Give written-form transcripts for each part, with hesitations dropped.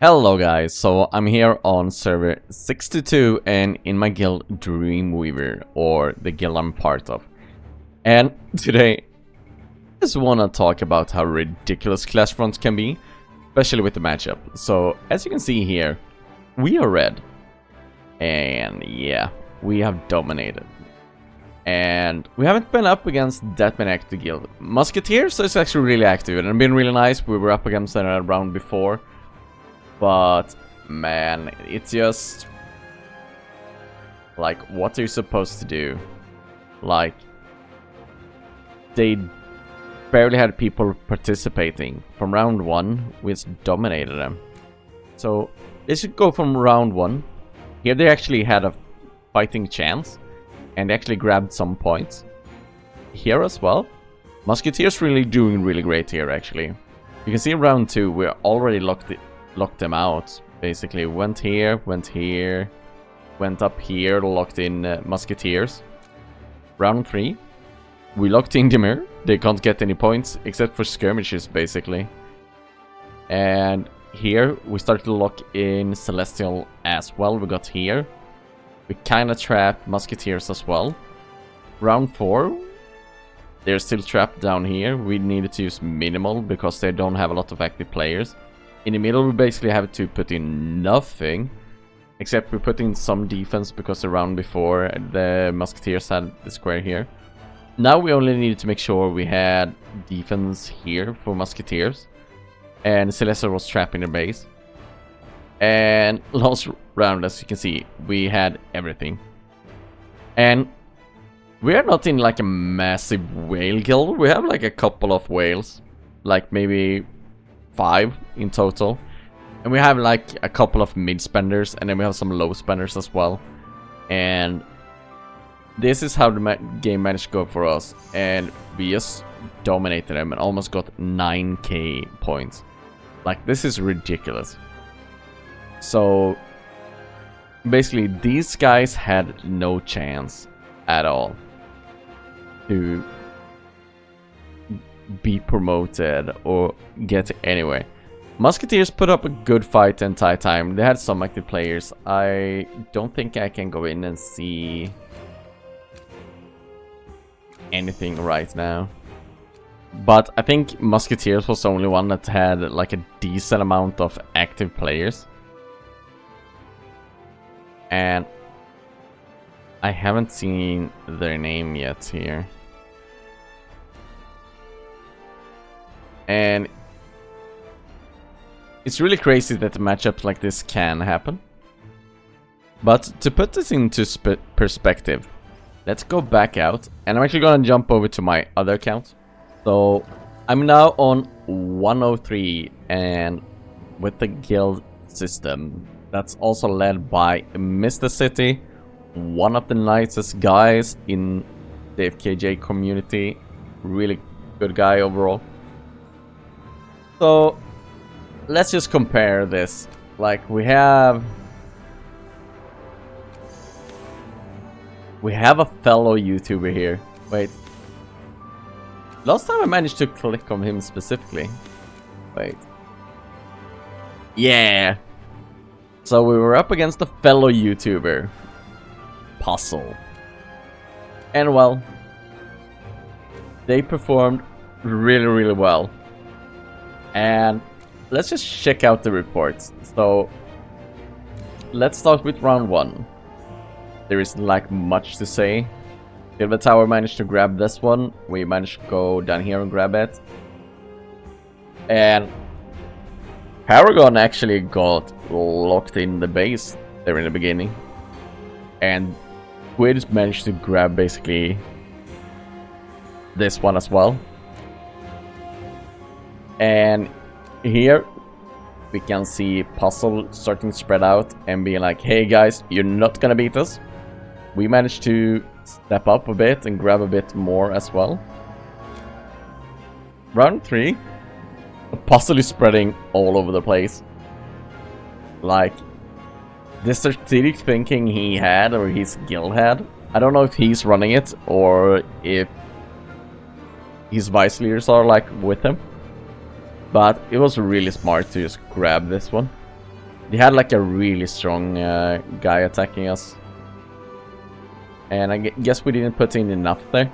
Hello guys, so I'm here on server 62 and in my guild Dreamweaver, or the guild I'm part of. And today, I just wanna talk about how ridiculous Clashfronts can be, especially with the matchup. So, as you can see here, we are red. And yeah, we have dominated. And we haven't been up against that many active guild. Musketeers is actually really active and been really nice. We were up against them a round before. But, man, it's just... like, what are you supposed to do? Like, they barely had people participating. From round 1, we just dominated them. So, they should go from round 1. Here they actually had a fighting chance. And they actually grabbed some points. Here as well. Musketeers really doing really great here, actually. You can see in round 2, we're already locked them out. Basically, went here, went up here, locked in Musketeers. Round 3, we locked in Dimir. They can't get any points except for skirmishes, basically. And here we started to lock in Celestial as well. We got here. We kinda trapped Musketeers as well. Round 4, they're still trapped down here. We needed to use minimal because they don't have a lot of active players. In the middle, we basically have to put in nothing, except we put in some defense because the round before the Musketeers had the square here. Now we only needed to make sure we had defense here for Musketeers, and Celestial was trapped in the base. And last round, as you can see, we had everything. And we are not in like a massive whale guild. We have like a couple of whales, like maybe 5 in total, and we have like a couple of mid spenders, and then we have some low spenders as well. And this is how the game managed to go for us, and we just dominated them and almost got 9k points. Like, this is ridiculous. So basically these guys had no chance at all to be promoted or get anywhere. Musketeers put up a good fight the entire time. They had some active players. I don't think I can go in and see anything right now. But I think Musketeers was the only one that had like a decent amount of active players. And I haven't seen their name yet here. And it's really crazy that matchups like this can happen. But to put this into perspective, let's go back out. And I'm actually gonna jump over to my other account. So I'm now on 103, and with the guild system that's also led by Mr. City, one of the nicest guys in the AFKJ community. Really good guy overall. So let's just compare this. Like, we have a fellow YouTuber here. Wait. Last time I managed to click on him specifically. Wait. Yeah. So we were up against a fellow YouTuber, Puzzle. And well, they performed really well. And let's just check out the reports. So let's start with round 1. There isn't like much to say. Silver Tower managed to grab this one. We managed to go down here and grab it. And Paragon actually got locked in the base there in the beginning. And we just managed to grab basically this one as well. And here we can see Puzzle starting to spread out and being like, hey guys, you're not gonna beat us. We managed to step up a bit and grab a bit more as well. Round 3, Puzzle is spreading all over the place. Like, the strategic thinking he had, or his guild had, I don't know if he's running it or if his vice leaders are like with him. But it was really smart to just grab this one. They had like a really strong guy attacking us. And I guess we didn't put in enough there.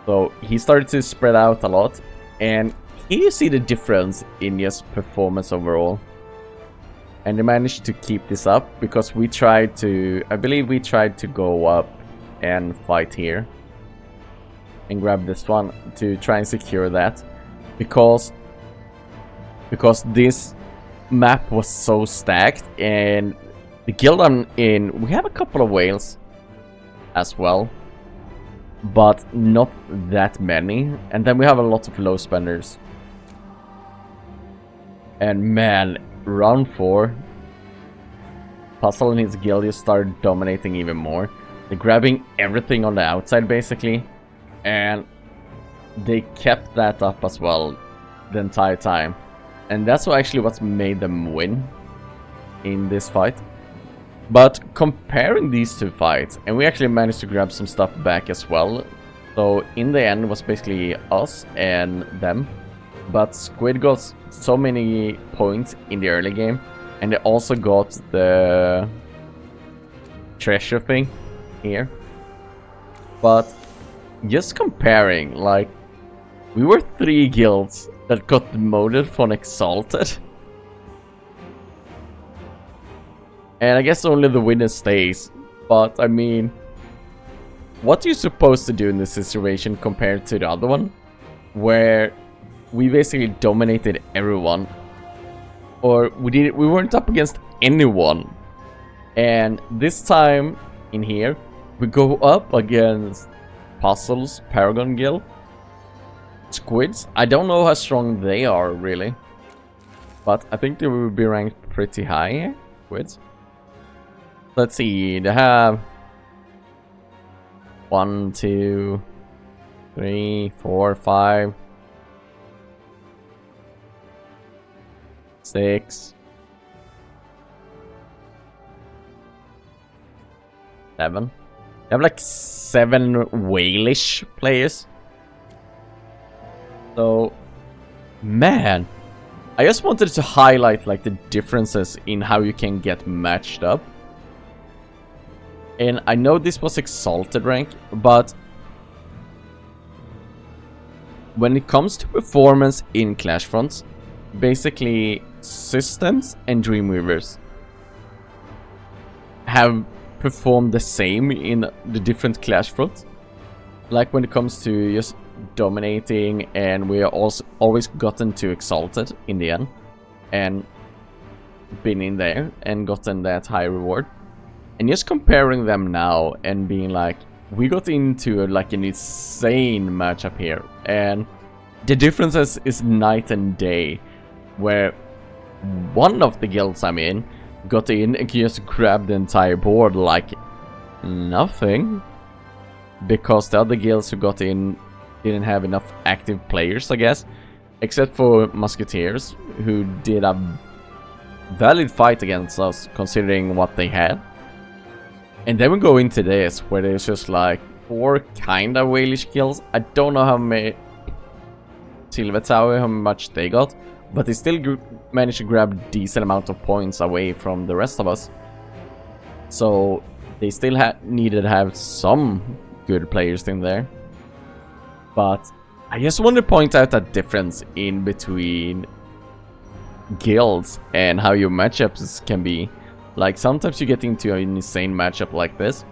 So he started to spread out a lot. And here you see the difference in just performance overall. And they managed to keep this up because we tried to... I believe we tried to go up and fight here. And grab this one to try and secure that. Because this map was so stacked. And the guild I'm in... We have a couple of whales as well. But not that many. And then we have a lot of low spenders. And man... Round 4, Puzzle and his guild just started dominating even more. They're grabbing everything on the outside basically, and they kept that up as well the entire time. And that's actually what's made them win in this fight. But comparing these two fights, and we actually managed to grab some stuff back as well. So in the end it was basically us and them. But Squid got so many points in the early game, and they also got the treasure thing here. But just comparing, like, we were 3 guilds that got demoted from Exalted. And I guess only the winner stays. But I mean, what are you supposed to do in this situation compared to the other one? Where we basically dominated everyone, or we weren't up against anyone. And this time in here, we go up against Puzzles, Paragon Guild, Squids. I don't know how strong they are really, but I think they will be ranked pretty high here. Squids. Let's see. They have 1, 2, 3, 4, 5. 6, 7. They have like 7 whalish players. So, man, I just wanted to highlight like the differences in how you can get matched up. And I know this was Exalted rank, but when it comes to performance in Clashfronts, basically Systems and Dreamweavers have performed the same in the different Clashfronts. Like when it comes to just dominating, and we are also always gotten to Exalted in the end and been in there and gotten that high reward. And just comparing them now and being like, we got into like an insane matchup here, and the differences is night and day. Where one of the guilds I'm in got in and just grabbed the entire board like nothing, because the other guilds who got in didn't have enough active players, I guess, except for Musketeers, who did a valid fight against us considering what they had. And then we go into this where there's just like 4 kinda whalish guilds. I don't know how many Silver Tower, how much they got, but they still managed to grab a decent amount of points away from the rest of us. So they still needed to have some good players in there. But I just want to point out that difference in between guilds and how your matchups can be. Like sometimes you get into an insane matchup like this,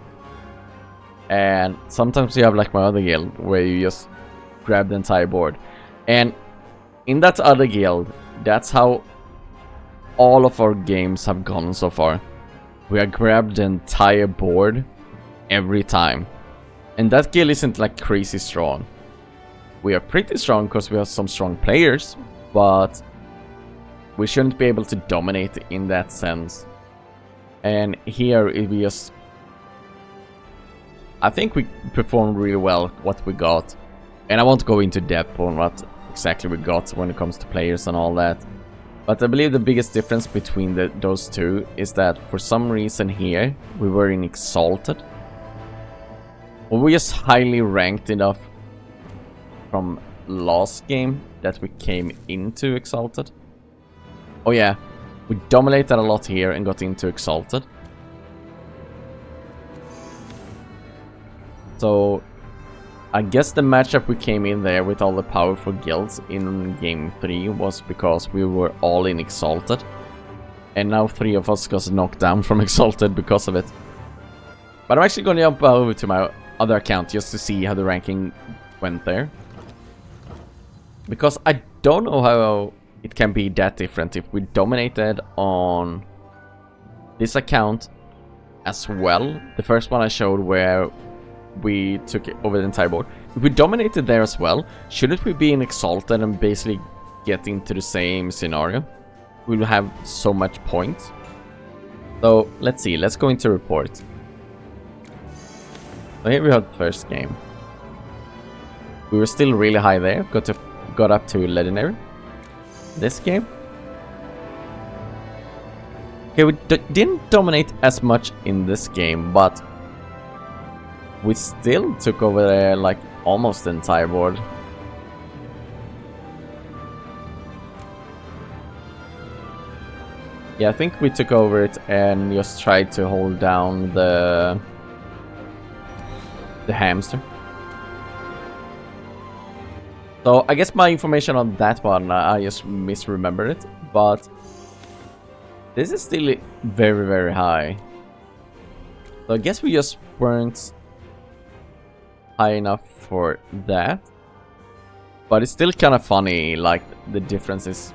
and sometimes you have like my other guild where you just grab the entire board. And in that other guild, that's how all of our games have gone so far. We have grabbed the entire board every time. And that guild isn't like crazy strong. We are pretty strong because we have some strong players, but we shouldn't be able to dominate in that sense. And here we just... I think we performed really well what we got. And I won't go into depth on what exactly we got when it comes to players and all that. But I believe the biggest difference between those two is that for some reason here we were in Exalted. Or we just highly ranked enough from last game that we came into Exalted. Oh yeah, we dominated a lot here and got into Exalted. So I guess the matchup we came in there with all the powerful guilds in game 3 was because we were all in Exalted. And now 3 of us got knocked down from Exalted because of it. But I'm actually going to jump over to my other account just to see how the ranking went there. Because I don't know how it can be that different if we dominated on this account as well. The first one I showed where we took it over the entire board. If we dominated there as well, shouldn't we be in Exalted and basically get into the same scenario? We will have so much points. So let's see, let's go into report. So here we have the first game. We were still really high there, got up to legendary. This game. Okay, we didn't dominate as much in this game, but we still took over there like almost the entire board. Yeah, I think we took over it and just tried to hold down the hamster. So I guess my information on that one, I just misremembered it, but this is still very, very high. So I guess we just weren't high enough for that. But it's still kind of funny, like the difference is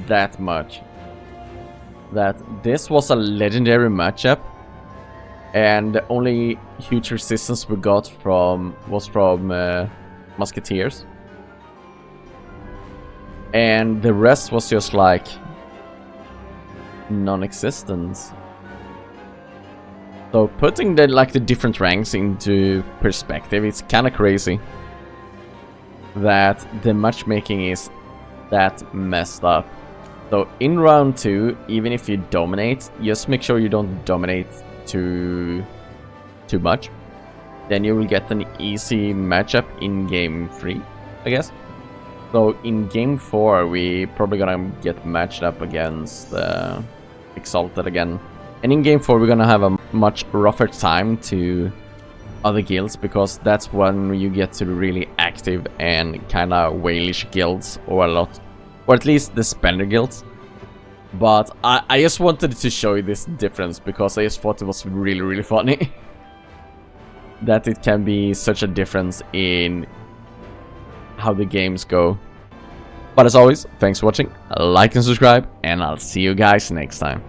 that much. That this was a legendary matchup, and the only huge resistance we got was from Musketeers, and the rest was just like non-existent. So putting the different ranks into perspective, it's kind of crazy that the matchmaking is that messed up. So in round 2, even if you dominate, just make sure you don't dominate too much. Then you will get an easy matchup in game 3, I guess. So in game 4, we probably gonna get matched up against Exalted again. And in game 4, we're gonna have a much rougher time to other guilds, because that's when you get to the really active and kind of whalish guilds, or at least the spender guilds. But I just wanted to show you this difference because I just thought it was really, really funny. That it can be such a difference in how the games go. But as always, thanks for watching, like and subscribe, and I'll see you guys next time.